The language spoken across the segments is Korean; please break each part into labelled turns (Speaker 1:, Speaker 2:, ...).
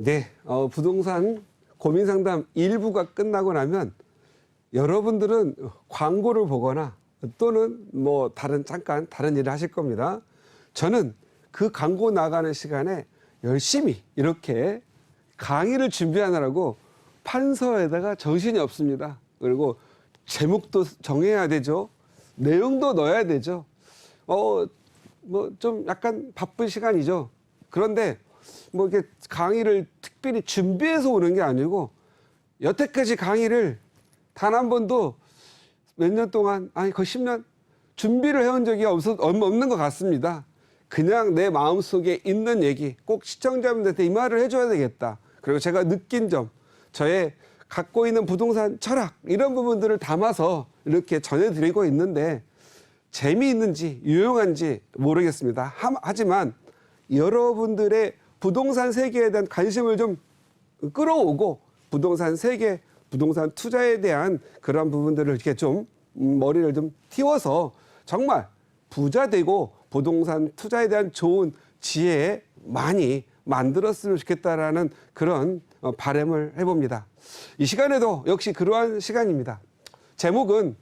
Speaker 1: 네, 부동산 고민 상담 1부가 끝나고 나면 여러분들은 광고를 보거나 또는 뭐 잠깐 다른 일을 하실 겁니다. 저는 그 광고 나가는 시간에 열심히 이렇게 강의를 준비하느라고 판서에다가 정신이 없습니다. 그리고 제목도 정해야 되죠. 내용도 넣어야 되죠. 뭐 좀 약간 바쁜 시간이죠. 그런데 뭐 이렇게 강의를 특별히 준비해서 오는 게 아니고 여태까지 강의를 단 한 번도 몇 년 동안, 아니 거의 10년 준비를 해온 적이 없는 것 같습니다. 그냥 내 마음속에 있는 얘기, 꼭 시청자분들한테 이 말을 해줘야 되겠다. 그리고 제가 느낀 점, 저의 갖고 있는 부동산 철학, 이런 부분들을 담아서 이렇게 전해드리고 있는데 재미있는지 유용한지 모르겠습니다. 하지만 여러분들의 부동산 세계에 대한 관심을 좀 끌어오고 부동산 세계, 부동산 투자에 대한 그런 부분들을 이렇게 좀 머리를 좀 틔워서 정말 부자 되고 부동산 투자에 대한 좋은 지혜 많이 만들었으면 좋겠다라는 그런 바람을 해봅니다. 이 시간에도 역시 그러한 시간입니다. 제목은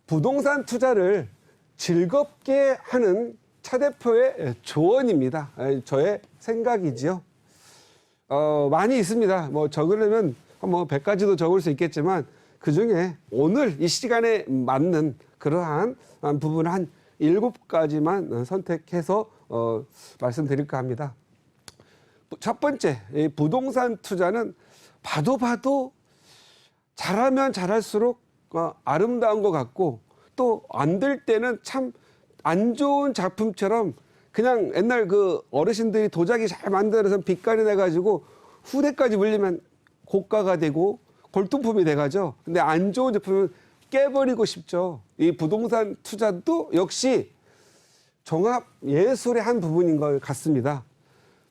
Speaker 1: 부동산 투자를 즐겁게 하는 차 대표의 조언입니다. 저의 생각이지요. 많이 있습니다. 뭐 적으려면 뭐 100가지도 적을 수 있겠지만 그중에 오늘 이 시간에 맞는 그러한 부분 한 7가지만 선택해서 말씀드릴까 합니다. 첫 번째, 이 부동산 투자는 봐도 잘하면 잘할수록 아름다운 것 같고 또 안 될 때는 참 안 좋은 작품처럼 그냥 옛날 그 어르신들이 도자기 잘 만들어서 빛깔이 내가지고 후대까지 물리면 고가가 되고 골동품이 돼가죠. 근데 안 좋은 제품은 깨버리고 싶죠. 이 부동산 투자도 역시 종합 예술의 한 부분인 것 같습니다.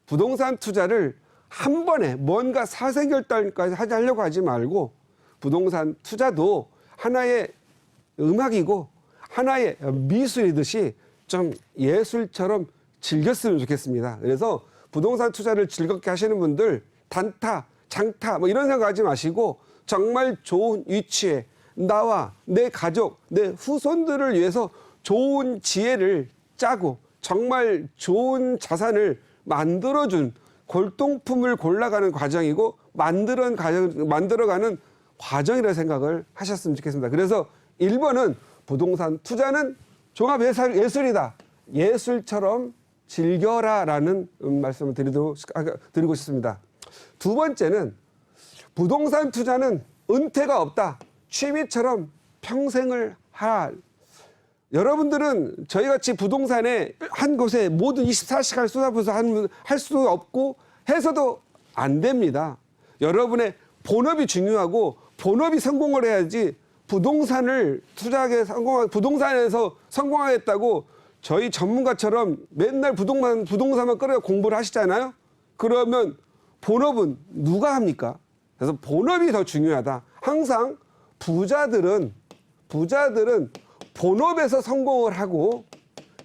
Speaker 1: 부동산 투자를 한 번에 뭔가 사생결단까지 하려고 하지 말고 부동산 투자도 하나의 음악이고 하나의 미술이듯이 좀 예술처럼 즐겼으면 좋겠습니다. 그래서 부동산 투자를 즐겁게 하시는 분들 단타, 장타 뭐 이런 생각하지 마시고 정말 좋은 위치에 나와 내 가족, 내 후손들을 위해서 좋은 지혜를 짜고 정말 좋은 자산을 만들어준 골동품을 골라가는 과정이고 만들어가는 과정이라고 생각을 하셨으면 좋겠습니다. 그래서 1번은 부동산 투자는 종합예술이다. 예술처럼 즐겨라라는 말씀을 드리고 싶습니다. 두 번째는 부동산 투자는 은퇴가 없다. 취미처럼 평생을 하라. 여러분들은 저희같이 부동산에 한 곳에 모든 24시간 쏟아부어서 할 수도 없고 해서도 안 됩니다. 여러분의 본업이 중요하고 본업이 성공을 해야지 부동산을 투자하게 부동산에서 성공하겠다고 저희 전문가처럼 맨날 부동산만 끌어 공부를 하시잖아요. 그러면 본업은 누가 합니까? 그래서 본업이 더 중요하다. 항상 부자들은 본업에서 성공을 하고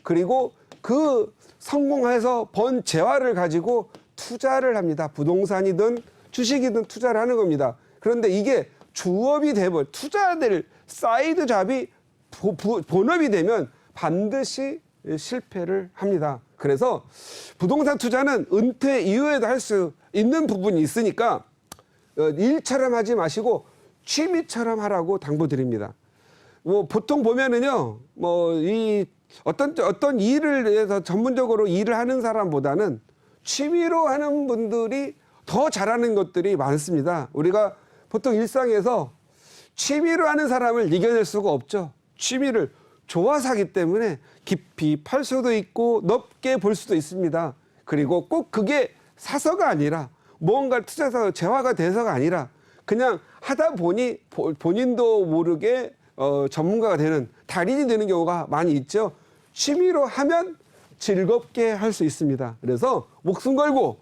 Speaker 1: 그리고 그 성공해서 번 재화를 가지고 투자를 합니다. 부동산이든 주식이든 투자를 하는 겁니다. 그런데 이게 주업이 되면 투자될 사이드 잡이 본업이 되면 반드시 실패를 합니다. 그래서 부동산 투자는 은퇴 이후에도 할 수 있는 부분이 있으니까 일처럼 하지 마시고 취미처럼 하라고 당부드립니다. 뭐 보통 보면은요, 뭐 이 어떤 일을 위해서 전문적으로 일을 하는 사람보다는 취미로 하는 분들이 더 잘하는 것들이 많습니다. 우리가 보통 일상에서 취미로 하는 사람을 이겨낼 수가 없죠. 취미를 좋아서 하기 때문에 깊이 팔 수도 있고 넓게 볼 수도 있습니다. 그리고 꼭 그게 사서가 아니라 뭔가를 투자해서 재화가 돼서가 아니라 그냥 하다 보니 본인도 모르게 전문가가 되는 달인이 되는 경우가 많이 있죠. 취미로 하면 즐겁게 할 수 있습니다. 그래서 목숨 걸고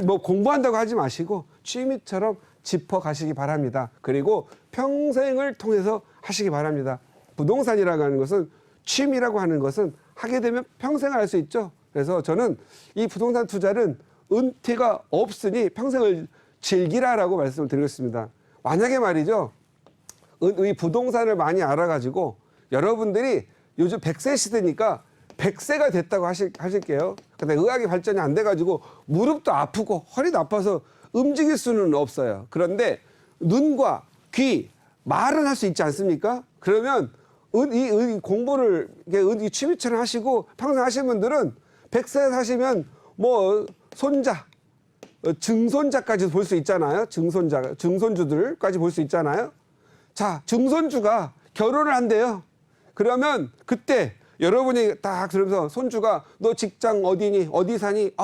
Speaker 1: 뭐 공부한다고 하지 마시고 취미처럼 짚어 가시기 바랍니다. 그리고 평생을 통해서 하시기 바랍니다. 부동산이라고 하는 것은 취미라고 하는 것은 하게 되면 평생 할 수 있죠. 그래서 저는 이 부동산 투자는 은퇴가 없으니 평생을 즐기라라고 말씀을 드리겠습니다. 만약에 말이죠. 이 부동산을 많이 알아가지고 여러분들이 요즘 100세 시대니까 100세가 됐다고 하실게요. 근데 의학이 발전이 안 돼가지고 무릎도 아프고 허리도 아파서 움직일 수는 없어요. 그런데 눈과 귀, 말은 할 수 있지 않습니까? 그러면 이 공부를 이 취미처럼 하시고 평생 하시는 분들은 100세 사시면 뭐 손자, 증손자까지 볼 수 있잖아요. 증손주들까지 볼 수 있잖아요. 자, 증손주가 결혼을 한대요. 그러면 그때 여러분이 딱 들으면서 손주가 너 직장 어디니? 어디 사니?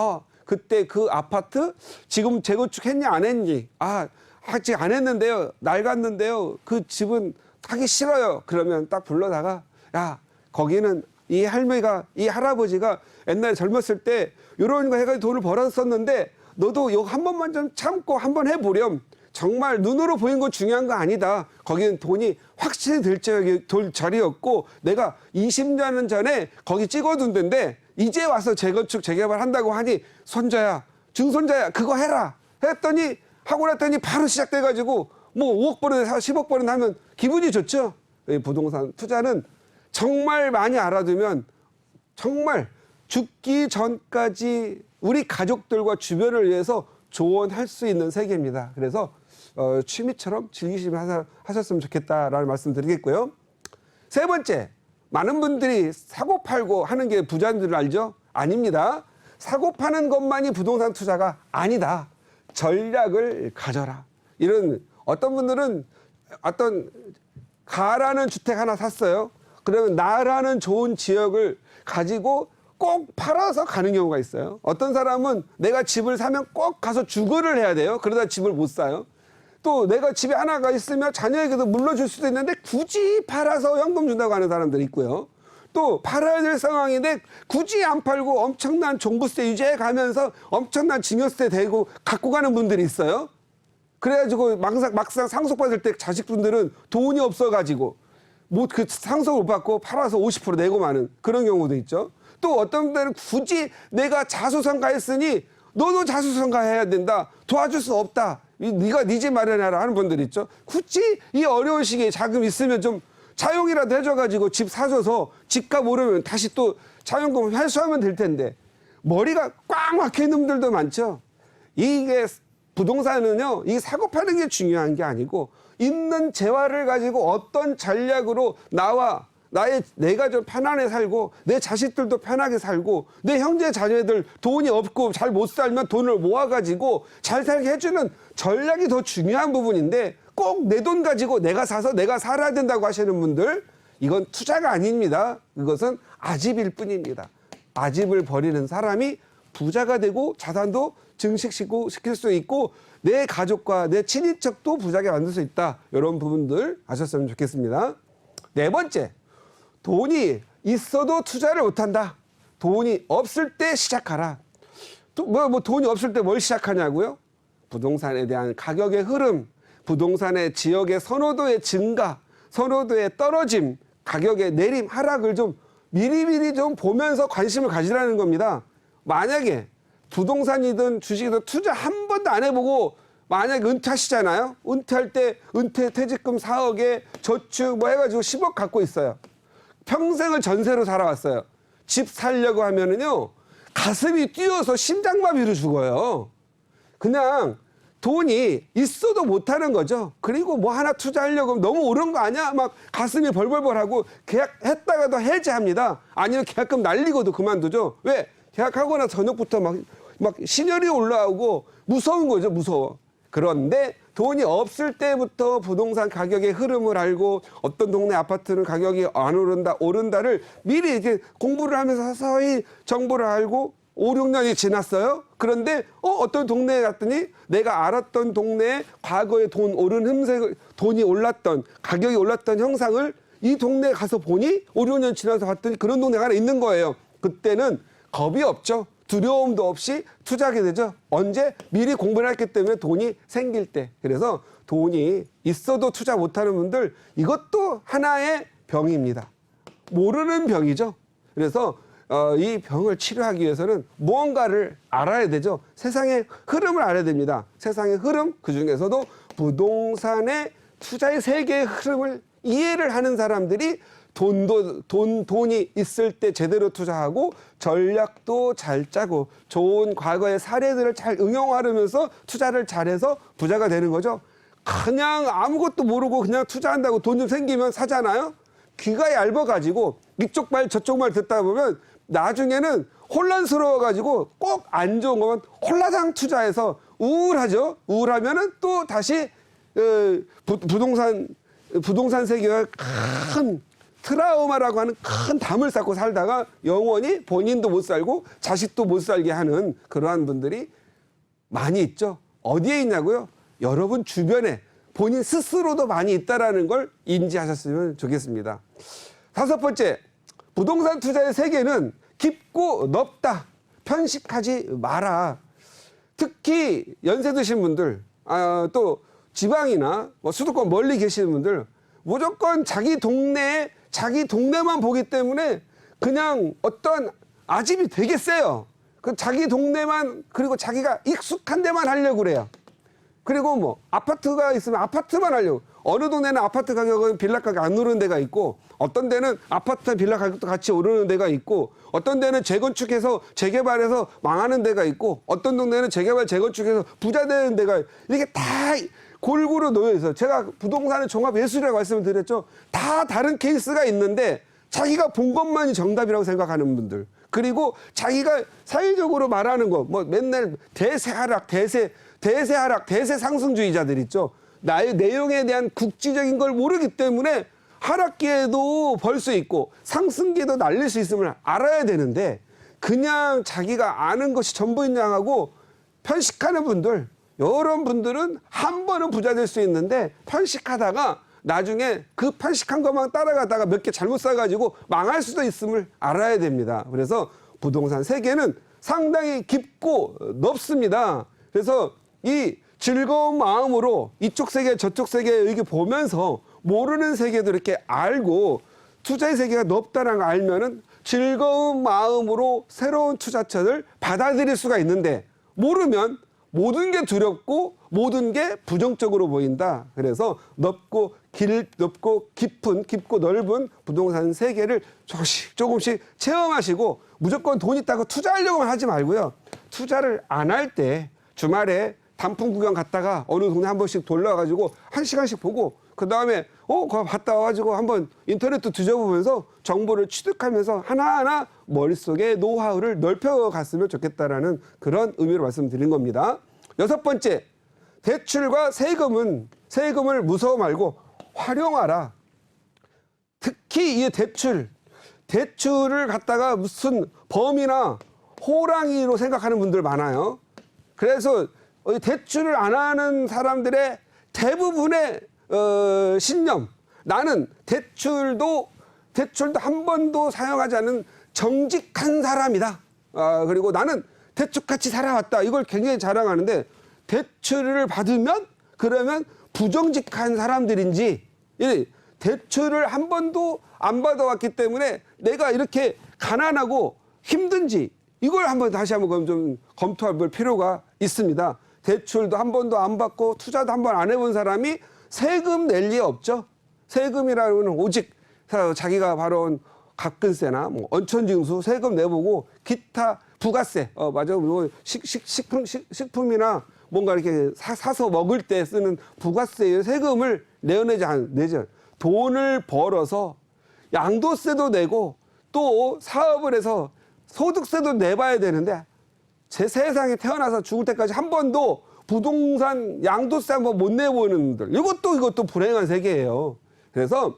Speaker 1: 그때 그 아파트 지금 재건축했냐 안 했니? 아직 안 했는데요. 낡았는데요. 그 집은 하기 싫어요. 그러면 딱 불러다가 야, 거기는 이 할머니가 이 할아버지가 옛날에 젊었을 때 이런 거 해가지고 돈을 벌었었는데 너도 이거 한 번만 좀 참고 한번 해보렴. 정말 눈으로 보이는 건 중요한 거 아니다. 거기는 돈이 확실히 될 자리였고 내가 20년 전에 거기 찍어둔 데인데 이제 와서 재건축 재개발 한다고 하니 손자야 증손자야 그거 해라 했더니 하고 났더니 바로 시작돼가지고 뭐 5억 벌은 10억 벌은 하면 기분이 좋죠. 부동산 투자는 정말 많이 알아두면 정말 죽기 전까지 우리 가족들과 주변을 위해서 조언할 수 있는 세계입니다. 그래서 취미처럼 즐기시면 하셨으면 좋겠다라는 말씀 드리겠고요. 세 번째, 많은 분들이 사고 팔고 하는 게 부자인 줄 알죠? 아닙니다. 사고 파는 것만이 부동산 투자가 아니다. 전략을 가져라. 이런 어떤 분들은 어떤 가라는 주택 하나 샀어요. 그러면 나라는 좋은 지역을 가지고 꼭 팔아서 가는 경우가 있어요. 어떤 사람은 내가 집을 사면 꼭 가서 주거를 해야 돼요. 그러다 집을 못 사요. 또 내가 집에 하나가 있으면 자녀에게도 물려줄 수도 있는데 굳이 팔아서 현금 준다고 하는 사람들이 있고요. 또 팔아야 될 상황인데 굳이 안 팔고 엄청난 종부세 유지해 가면서 엄청난 증여세 대고 갖고 가는 분들이 있어요. 그래가지고 막상 상속받을 때 자식분들은 돈이 없어가지고 그 상속을 못 받고 팔아서 50% 내고 마는 그런 경우도 있죠. 또 어떤 분들은 굳이 내가 자수성가했으니 너도 자수성가해야 된다. 도와줄 수 없다. 네가 네 집 마련해라 하는 분들 있죠. 굳이 이 어려운 시기에 자금 있으면 좀 차용이라도 해줘가지고 집 사줘서 집값 오르면 다시 또 차용금 회수하면 될 텐데 머리가 꽉 막혀 있는 분들도 많죠. 이게 부동산은요, 이 사고 파는 게 중요한 게 아니고 있는 재화를 가지고 어떤 전략으로 내가 좀 편안하게 살고 내 자식들도 편하게 살고 내 형제 자녀들 돈이 없고 잘 못 살면 돈을 모아가지고 잘 살게 해주는 전략이 더 중요한 부분인데 꼭 내 돈 가지고 내가 사서 내가 살아야 된다고 하시는 분들 이건 투자가 아닙니다. 이것은 아집일 뿐입니다. 아집을 버리는 사람이 부자가 되고 자산도 증식시킬 수 있고 내 가족과 내 친인척도 부자게 만들 수 있다. 이런 부분들 아셨으면 좋겠습니다. 네 번째, 돈이 있어도 투자를 못한다. 돈이 없을 때 시작하라. 돈이 없을 때 뭘 시작하냐고요? 부동산에 대한 가격의 흐름, 부동산의 지역의 선호도의 증가, 선호도의 떨어짐, 가격의 내림, 하락을 좀 미리미리 좀 보면서 관심을 가지라는 겁니다. 만약에 부동산이든 주식이든 투자 한 번도 안 해보고 만약에 은퇴하시잖아요. 은퇴할 때 은퇴 퇴직금 4억에 저축 뭐 해가지고 10억 갖고 있어요. 평생을 전세로 살아왔어요. 집 살려고 하면은요, 가슴이 뛰어서 심장마비로 죽어요. 그냥 돈이 있어도 못하는 거죠. 그리고 뭐 하나 투자하려고 하면 너무 오른 거 아니야? 막 가슴이 벌벌벌하고 계약했다가도 해지합니다. 아니면 계약금 날리고도 그만두죠. 왜? 계약하고 나서 저녁부터 막 신혈이 올라오고 무서운 거죠. 무서워. 그런데 돈이 없을 때부터 부동산 가격의 흐름을 알고 어떤 동네 아파트는 가격이 안 오른다를 미리 이렇게 공부를 하면서 서서히 정보를 알고 5, 6년이 지났어요. 그런데 어떤 동네에 갔더니 내가 알았던 동네에 과거에 돈이 올랐던 가격이 올랐던 형상을 이 동네에 가서 보니 5, 6년 지나서 봤더니 그런 동네가 하나 있는 거예요. 그때는 겁이 없죠. 두려움도 없이 투자하게 되죠. 언제? 미리 공부를 했기 때문에 돈이 생길 때. 그래서 돈이 있어도 투자 못하는 분들 이것도 하나의 병입니다. 모르는 병이죠. 그래서 이 병을 치료하기 위해서는 무언가를 알아야 되죠. 세상의 흐름을 알아야 됩니다. 세상의 흐름, 그중에서도 부동산의 투자의 세계의 흐름을 이해를 하는 사람들이 돈이 있을 때 제대로 투자하고 전략도 잘 짜고 좋은 과거의 사례들을 잘 응용하면서 투자를 잘해서 부자가 되는 거죠. 그냥 아무것도 모르고 그냥 투자한다고 돈 좀 생기면 사잖아요. 귀가 얇아가지고 이쪽 말 저쪽 말 듣다 보면 나중에는 혼란스러워가지고 꼭 안 좋은 거면 홀라당 투자해서 우울하죠. 우울하면은 또 다시 부동산 세계가 큰 트라우마라고 하는 큰 담을 쌓고 살다가 영원히 본인도 못 살고 자식도 못 살게 하는 그러한 분들이 많이 있죠. 어디에 있냐고요? 여러분 주변에 본인 스스로도 많이 있다라는 걸 인지하셨으면 좋겠습니다. 5번째, 부동산 투자의 세계는 깊고 넓다. 편식하지 마라. 특히 연세 드신 분들, 또 지방이나 수도권 멀리 계시는 분들 무조건 자기 동네만 보기 때문에 그냥 어떤 아집이 되게 세요. 그 자기 동네만, 그리고 자기가 익숙한 데만 하려고 그래요. 그리고 뭐 아파트가 있으면 아파트만 하려고. 어느 동네는 아파트 가격은 빌라 가격 안 오르는 데가 있고, 어떤 데는 아파트와 빌라 가격도 같이 오르는 데가 있고, 어떤 데는 재건축해서 재개발해서 망하는 데가 있고, 어떤 동네는 재개발 재건축해서 부자 되는 데가, 이게 다 골고루 놓여 있어요. 제가 부동산의 종합 예술이라고 말씀을 드렸죠. 다 다른 케이스가 있는데 자기가 본 것만이 정답이라고 생각하는 분들, 그리고 자기가 사회적으로 말하는 거, 뭐 맨날 대세 하락, 대세 상승주의자들 있죠. 나의 내용에 대한 국지적인 걸 모르기 때문에 하락기에도 벌 수 있고 상승기에도 날릴 수 있음을 알아야 되는데, 그냥 자기가 아는 것이 전부인 양하고 편식하는 분들, 이런 분들은 한 번은 부자 될 수 있는데 편식하다가 나중에 그 편식한 것만 따라가다가 몇 개 잘못 사가지고 망할 수도 있음을 알아야 됩니다. 그래서 부동산 세계는 상당히 깊고 넓습니다. 그래서 이 즐거운 마음으로 이쪽 세계 저쪽 세계 이렇게 보면서 모르는 세계도 이렇게 알고 투자의 세계가 넓다는 걸 알면은 즐거운 마음으로 새로운 투자처를 받아들일 수가 있는데, 모르면 모든 게 두렵고 모든 게 부정적으로 보인다. 그래서 넓고 깊고 넓은 부동산 세계를 조금씩 체험하시고, 무조건 돈 있다고 투자하려고만 하지 말고요. 투자를 안 할 때 주말에 단풍 구경 갔다가 어느 동네 한 번씩 돌려가지고 1시간씩 보고, 그 다음에 그거 갔다 와가지고 한번 인터넷도 뒤져보면서 정보를 취득하면서 하나하나 머릿속에 노하우를 넓혀갔으면 좋겠다라는 그런 의미로 말씀드린 겁니다. 6번째, 대출과 세금을 무서워 말고 활용하라. 특히 이 대출을 갖다가 무슨 범이나 호랑이로 생각하는 분들 많아요. 그래서 대출을 안 하는 사람들의 대부분의 신념, 나는 대출도 한 번도 사용하지 않는 정직한 사람이다. 그리고 나는 대축같이 살아왔다. 이걸 굉장히 자랑하는데, 대출을 받으면 그러면 부정직한 사람들인지, 대출을 한 번도 안 받아왔기 때문에 내가 이렇게 가난하고 힘든지, 이걸 다시 한번 좀 검토해 볼 필요가 있습니다. 대출도 한 번도 안 받고 투자도 한 번 안 해본 사람이 세금 낼 리 없죠. 세금이라는 건 오직 자기가 바로 갑근세나 뭐 언천징수 세금 내보고 기타 부가세, 맞아, 뭐 식품이나 뭔가 이렇게 사서 먹을 때 쓰는 부가세 세금을 내죠. 돈을 벌어서 양도세도 내고 또 사업을 해서 소득세도 내봐야 되는데, 제 세상에 태어나서 죽을 때까지 한 번도 부동산 양도세 한번 못 내보는 분들, 이것도 불행한 세계예요. 그래서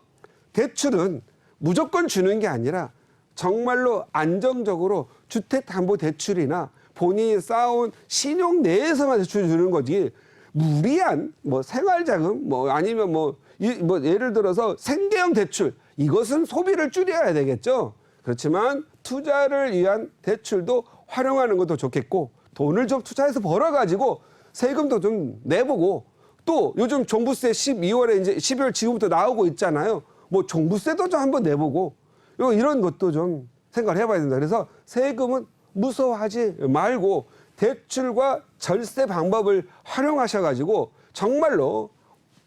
Speaker 1: 대출은 무조건 주는 게 아니라 정말로 안정적으로 주택담보대출이나 본인이 쌓아온 신용 내에서만 대출 주는 거지, 무리한 뭐 생활자금 아니면 예를 들어서 생계형 대출, 이것은 소비를 줄여야 되겠죠. 그렇지만 투자를 위한 대출도 활용하는 것도 좋겠고, 돈을 좀 투자해서 벌어가지고 세금도 좀 내보고, 또 요즘 종부세 12월에 이제 12월 지금부터 나오고 있잖아요. 뭐 종부세도 좀 한번 내보고, 이런 것도 좀 생각을 해봐야 된다. 그래서 세금은 무서워하지 말고 대출과 절세 방법을 활용하셔가지고 정말로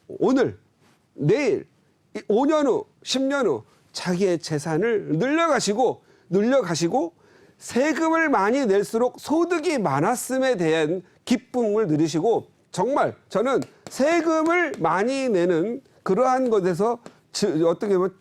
Speaker 1: 오늘, 내일, 5년 후, 10년 후 자기의 재산을 늘려가시고 세금을 많이 낼수록 소득이 많았음에 대한 기쁨을 누리시고 정말 저는 세금을 많이 내는 그러한 것에서 어떻게 보면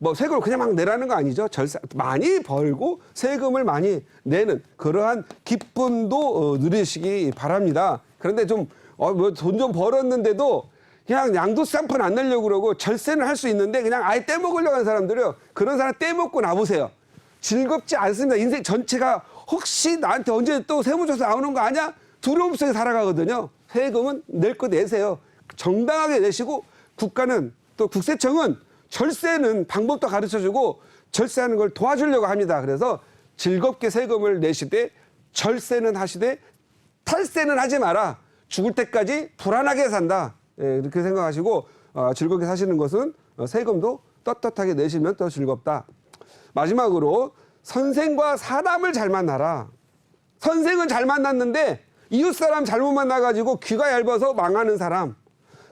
Speaker 1: 뭐 세금을 그냥 막 내라는 거 아니죠. 절세 많이 벌고 세금을 많이 내는 그러한 기쁨도 누리시기 바랍니다. 그런데 좀 뭐 돈 좀 벌었는데도 그냥 양도세 한 푼 안 내려고 그러고 절세는 할 수 있는데 그냥 아예 떼먹으려고 하는 사람들이요. 그런 사람 떼먹고 나보세요. 즐겁지 않습니다. 인생 전체가 혹시 나한테 언제 또 세무조사 나오는 거 아니야? 두려움 속에 살아가거든요. 세금은 낼 거 내세요. 정당하게 내시고 국가는 또 국세청은 절세는 방법도 가르쳐주고 절세하는 걸 도와주려고 합니다. 그래서 즐겁게 세금을 내시되 절세는 하시되 탈세는 하지 마라. 죽을 때까지 불안하게 산다. 예, 이렇게 생각하시고 즐겁게 사시는 것은 세금도 떳떳하게 내시면 더 즐겁다. 마지막으로 선생과 사람을 잘 만나라. 선생은 잘 만났는데 이웃사람 잘못 만나가지고 귀가 얇아서 망하는 사람.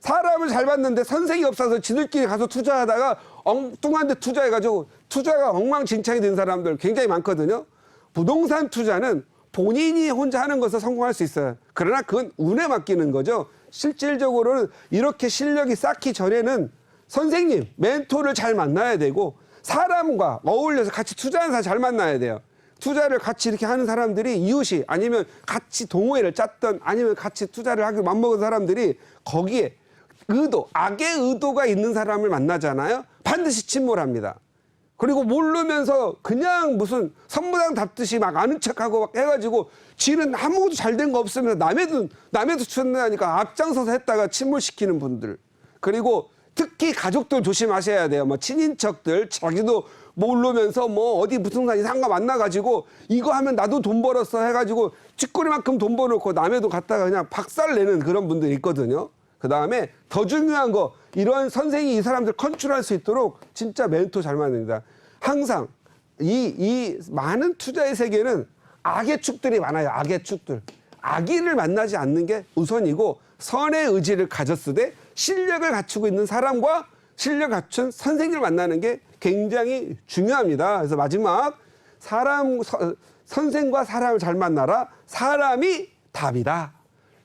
Speaker 1: 사람을 잘 봤는데 선생이 없어서 지들끼리 가서 투자하다가 엉뚱한 데 투자해가지고 투자가 엉망진창이 된 사람들 굉장히 많거든요. 부동산 투자는 본인이 혼자 하는 것을 성공할 수 있어요. 그러나 그건 운에 맡기는 거죠. 실질적으로는 이렇게 실력이 쌓기 전에는 선생님, 멘토를 잘 만나야 되고 사람과 어울려서 같이 투자하는 사람 잘 만나야 돼요. 투자를 같이 이렇게 하는 사람들이 이웃이 아니면 같이 동호회를 짰던 아니면 같이 투자를 하기로 맘먹은 사람들이 거기에 악의 의도가 있는 사람을 만나잖아요. 반드시 침몰합니다. 그리고 모르면서 그냥 무슨 선무당 답듯이 막 아는 척하고 막 해가지고 지는 아무것도 잘 된 거 없으면서 남의 투자하니까 앞장서서 했다가 침몰시키는 분들. 그리고 특히 가족들 조심하셔야 돼요. 뭐 친인척들 자기도 모르면서 뭐 어디 부동산 이상가 만나가지고 이거 하면 나도 돈 벌었어 해가지고 쥐꼬리만큼 돈 벌어놓고 남의 돈 갖다가 그냥 박살내는 그런 분들이 있거든요. 그 다음에 더 중요한 거 이런 선생이 이 사람들 컨트롤할 수 있도록 진짜 멘토 잘 만듭니다. 항상 이 많은 투자의 세계는 악의 축들이 많아요. 악의 축들. 악인을 만나지 않는 게 우선이고 선의 의지를 가졌으되 실력을 갖추고 있는 사람과 실력 갖춘 선생님을 만나는 게 굉장히 중요합니다. 그래서 마지막 선생과 사람을 잘 만나라. 사람이 답이다.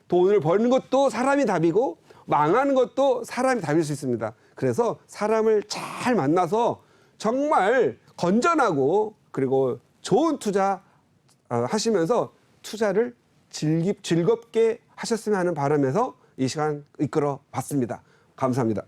Speaker 1: 돈을 버는 것도 사람이 답이고 망하는 것도 사람이 답일 수 있습니다. 그래서 사람을 잘 만나서 정말 건전하고 그리고 좋은 투자 하시면서 투자를 즐겁게 하셨으면 하는 바람에서 이 시간 이끌어 봤습니다. 감사합니다.